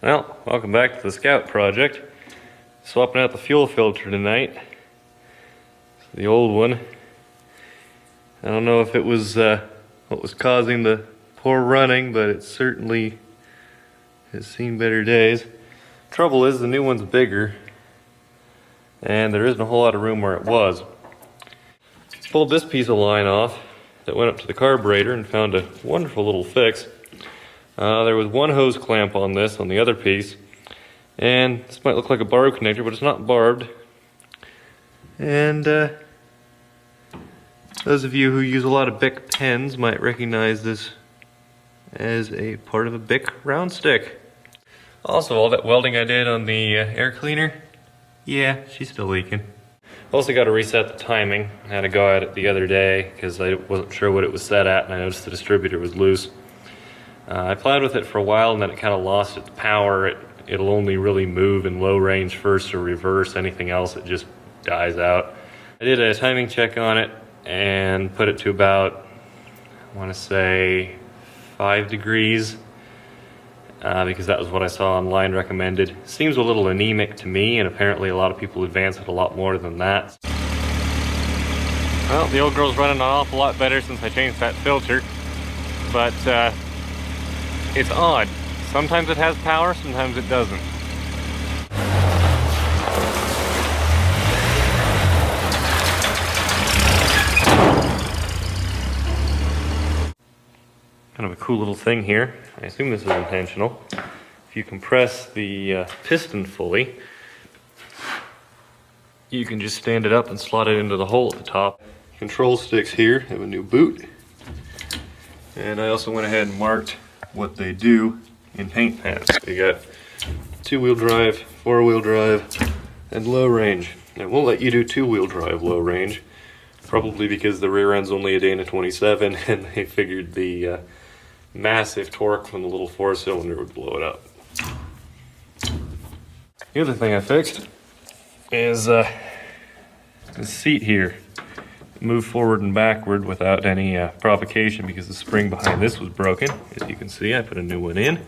Well, welcome back to the Scout project. Swapping out the fuel filter tonight. The old one. I don't know if it was what was causing the poor running, but it certainly has seen better days. Trouble is, the new one's bigger, and there isn't a whole lot of room where it was. Pulled this piece of line off that went up to the carburetor and found a wonderful little fix. There was one hose clamp on this, on the other piece, and this might look like a barb connector, but it's not barbed. And those of you who use a lot of Bic pens might recognize this as a part of a Bic round stick. Also, all that welding I did on the air cleaner, yeah, she's still leaking. Also got to reset the timing. I had to go at it the other day because I wasn't sure what it was set at, and I noticed the distributor was loose. I played with it for a while, and then it kind of lost its power. It'll only really move in low range first or reverse. Anything else, it just dies out. I did a timing check on it and put it to about, I want to say, 5 degrees. Because that was what I saw online recommended. Seems a little anemic to me, and apparently a lot of people advance it a lot more than that. Well, the old girl's running an awful lot better since I changed that filter, but it's odd. Sometimes it has power, sometimes it doesn't. Kind of a cool little thing here. I assume this is intentional. If you compress the piston fully, you can just stand it up and slot it into the hole at the top. Control sticks here have a new boot. And I also went ahead and marked what they do in paint pens. They got 2-wheel drive, 4-wheel drive, and low range. It won't let you do 2-wheel drive low range, probably because the rear end's only a Dana 27 and they figured the massive torque from the little 4-cylinder would blow it up. The other thing I fixed is the seat here. Move forward and backward without any provocation because the spring behind this was broken. As you can see, I put a new one in.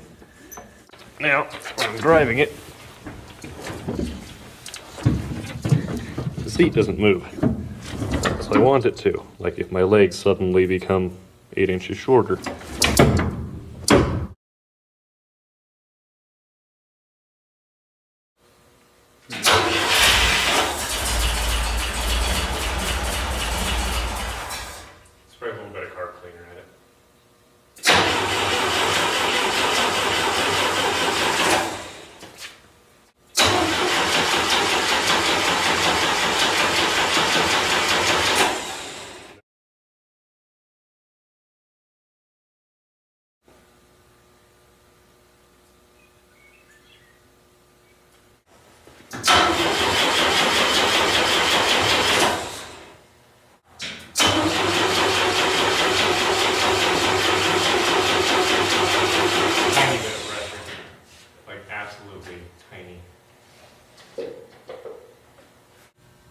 Now, when I'm driving it, the seat doesn't move. So I want it to, like if my legs suddenly become 8 inches shorter. Spray a little bit of carb cleaner in it.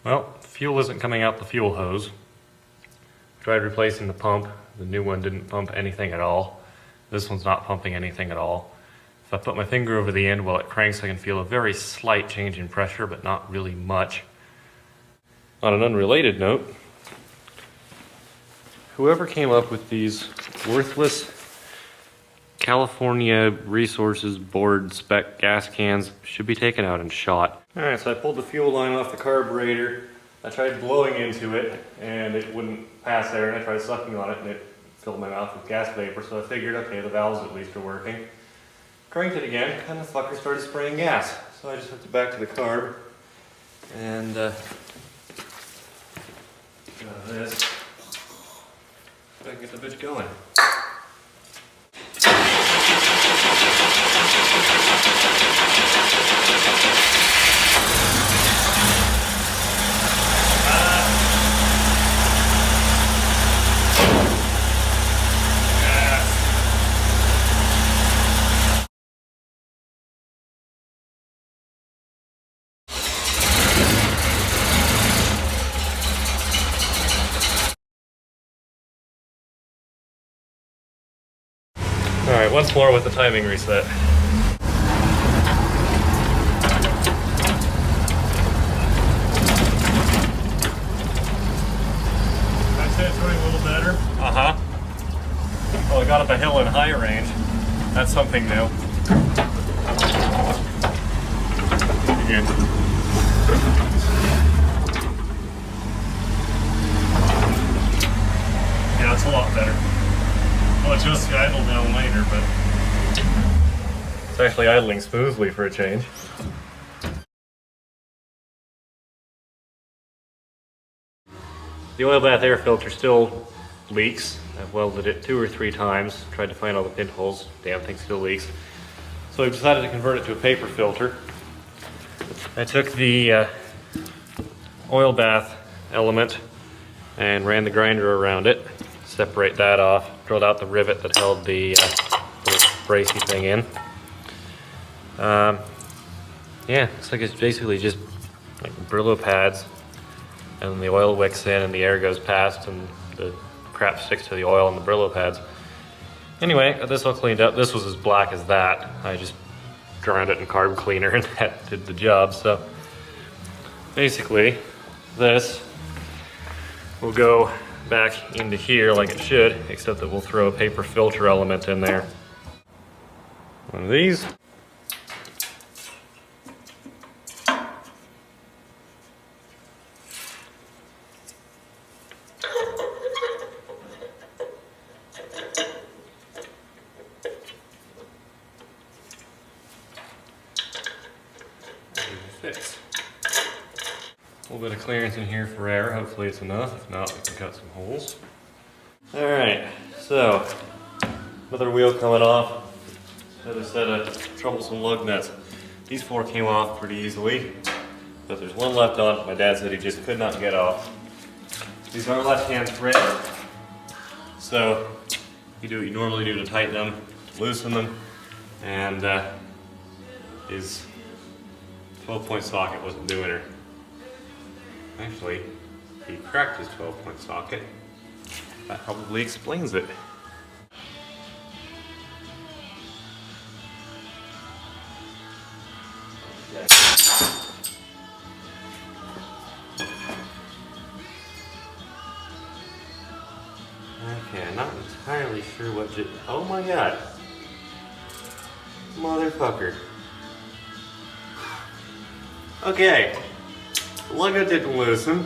Well, fuel isn't coming out the fuel hose. Tried replacing the pump. The new one didn't pump anything at all. This one's not pumping anything at all. If I put my finger over the end while it cranks, I can feel a very slight change in pressure, but not really much. On an unrelated note, whoever came up with these worthless California Resources Board spec gas cans should be taken out and shot. Alright, so I pulled the fuel line off the carburetor. I tried blowing into it and it wouldn't pass there, and I tried sucking on it and it filled my mouth with gas vapor, so I figured, okay, the valves at least are working. Cranked it again and the fucker started spraying gas. So I just hooked it back to the carb and got this. So I can get the bitch going. Alright, once more with the timing reset. got up a hill in high range. That's something new. Again. Yeah, it's a lot better. Well, it's just idle down later, but it's actually idling smoothly for a change. The oil bath air filter still leaks. I've welded it 2 or 3 times, tried to find all the pinholes. Damn thing still leaks. So I've decided to convert it to a paper filter. I took the oil bath element and ran the grinder around it. Separate that off. Drilled out the rivet that held the little bracey thing in. Yeah, looks like it's basically just like Brillo pads, and the oil wicks in and the air goes past and the crap sticks to the oil and the Brillo pads. Anyway, got this all cleaned up. This was as black as that. I just drowned it in carb cleaner and that did the job. So basically this will go back into here like it should, except that we'll throw a paper filter element in there. One of these. Fits. A little bit of clearance in here for air. Hopefully it's enough. If not, we can cut some holes. Alright, so another wheel coming off. Another set of troublesome lug nuts. These 4 came off pretty easily, but there's one left on. My dad said he just could not get off. These are left-hand thread, so you do what you normally do to tighten them, to loosen them, and his 12-point socket wasn't doing her. Actually, he cracked his 12-point socket. That probably explains it. Okay, I'm not entirely sure what just... Oh my god! Motherfucker. Okay, the lug nut didn't loosen.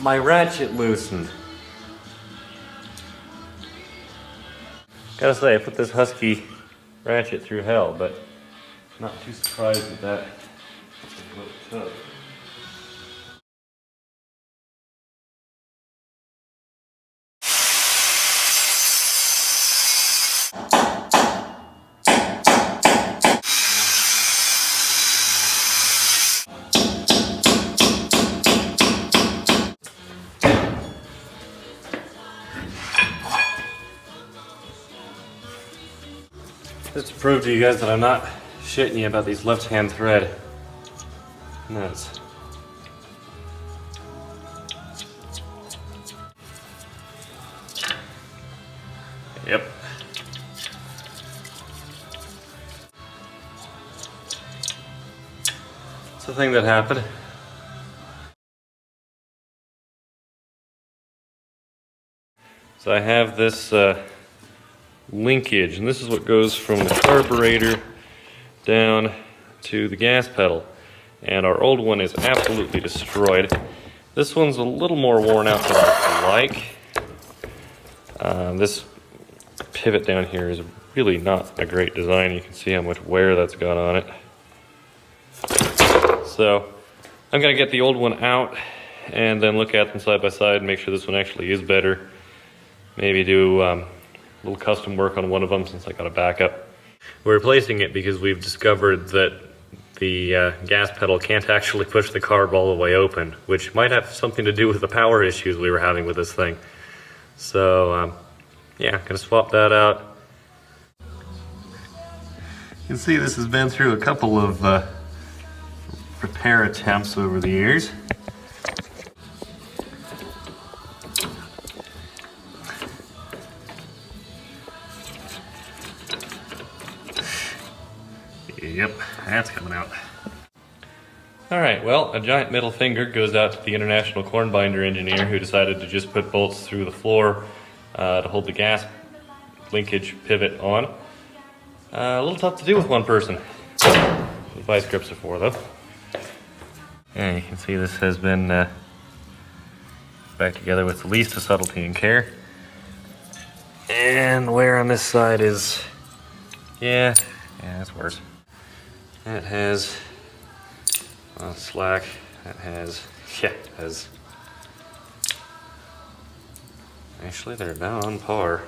My ratchet loosened. Gotta say, I put this Husky ratchet through hell, but not too surprised at that. Is what it took. Just to prove to you guys that I'm not shitting you about these left-hand thread nuts. Yep. It's the thing that happened. So I have this linkage, and this is what goes from the carburetor down to the gas pedal, and our old one is absolutely destroyed. This one's a little more worn out than I like. This pivot down here is really not a great design. You can see how much wear that's got on it. So I'm gonna get the old one out and then look at them side by side and make sure this one actually is better. Maybe do a little custom work on one of them since I got a backup. We're replacing it because we've discovered that the gas pedal can't actually push the carb all the way open, which might have something to do with the power issues we were having with this thing. So yeah, gonna swap that out. You can see this has been through a couple of repair attempts over the years. Yep, that's coming out. Alright, well, a giant middle finger goes out to the international Cornbinder engineer who decided to just put bolts through the floor to hold the gas linkage pivot on. A little tough to do with one person. The vice grips are for though. And you can see this has been back together with the least of subtlety and care. And the wear on this side is, yeah, it's worse. That has slack. That has, actually they're about on par.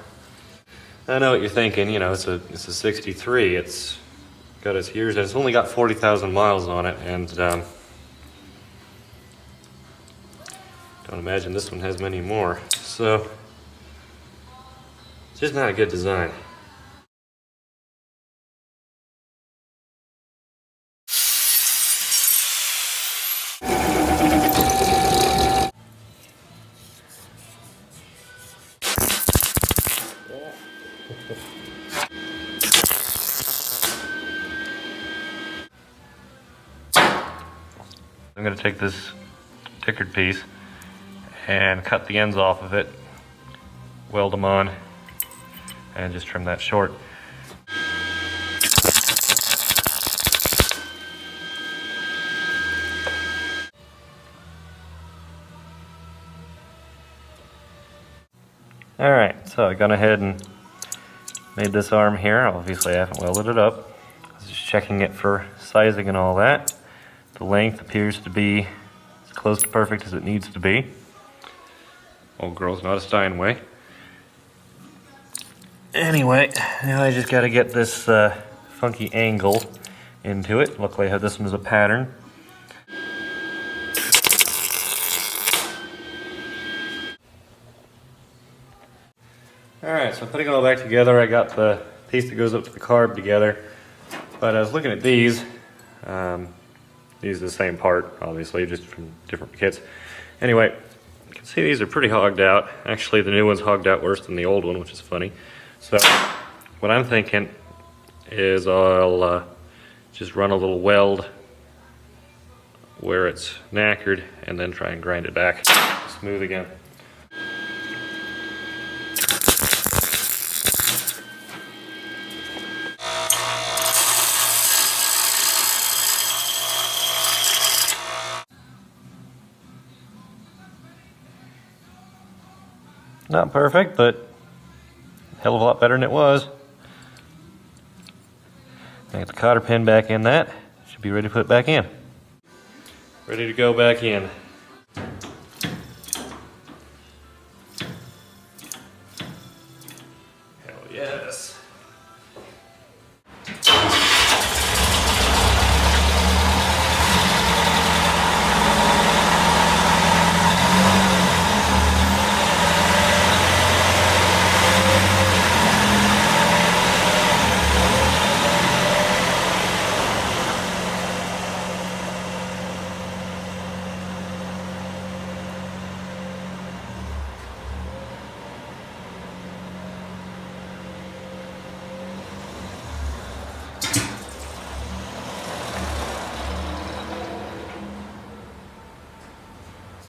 I know what you're thinking, you know, it's a 63. It's got its years and it's only got 40,000 miles on it, and don't imagine this one has many more. So it's just not a good design. I'm going to take this tickered piece and cut the ends off of it, weld them on, and just trim that short. Alright, so I've gone ahead and made this arm here. Obviously I haven't welded it up. I was just checking it for sizing and all that. The length appears to be as close to perfect as it needs to be. Old girl's not a Steinway. Anyway, now I just gotta get this funky angle into it. Luckily I have this one as a pattern. Alright, so putting it all back together, I got the piece that goes up to the carb together. But I was looking at these. These are the same part, obviously, just from different kits. Anyway, you can see these are pretty hogged out. Actually, the new one's hogged out worse than the old one, which is funny. So, what I'm thinking is I'll just run a little weld where it's knackered and then try and grind it back smooth again. Not perfect, but a hell of a lot better than it was. I got the cotter pin back in that. Should be ready to put it back in. Ready to go back in.